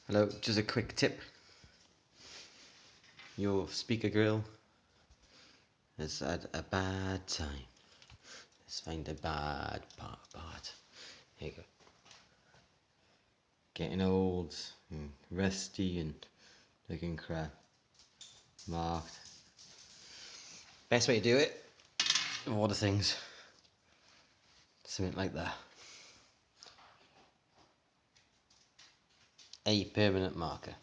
Hello, just a quick tip. Your speaker grill is at a bad time. Let's find the bad part. Here you go. Getting old and rusty and looking crap. Marked. Best way to do it, of all the things, something like that. A permanent marker.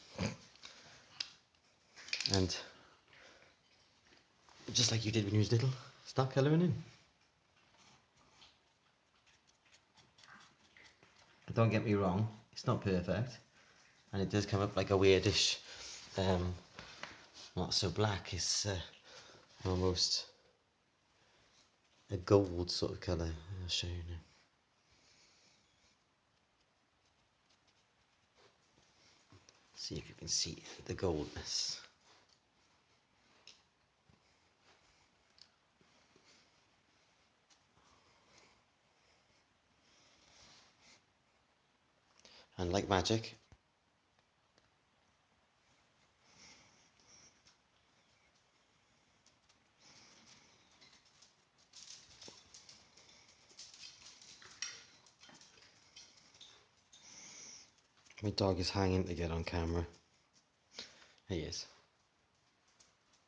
And just like you did when you was little, start colouring in. Don't get me wrong, it's not perfect, and it does come up like a weirdish, not so black, it's almost a gold sort of colour. I'll show you now. See if you can see the goldness. And like magic, my dog is hanging to get on camera. He is.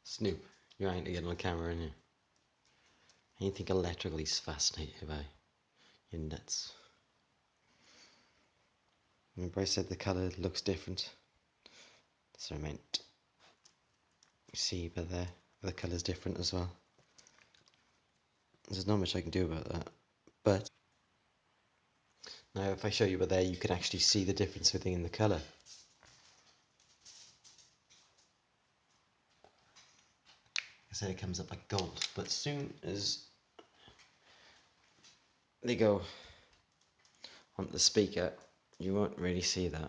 Snoop, you're hanging to get on camera, aren't you? Anything electrically's fascinated by. You're nuts. Remember I said the colour looks different? That's what I meant. You see by there, the colour's different as well. There's not much I can do about that. But now if I show you by there, you can actually see the difference within the colour. I said it comes up like gold, but as soon as they go onto the speaker, you won't really see that.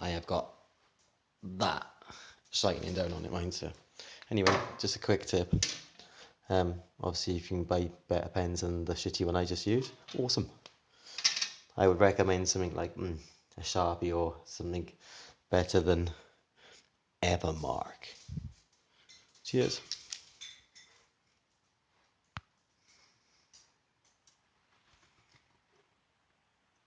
I have got that shining down on it, mine, so anyway, just a quick tip. Obviously if you can buy better pens than the shitty one I just used, awesome. I would recommend something like a Sharpie or something better than Evermark. Cheers.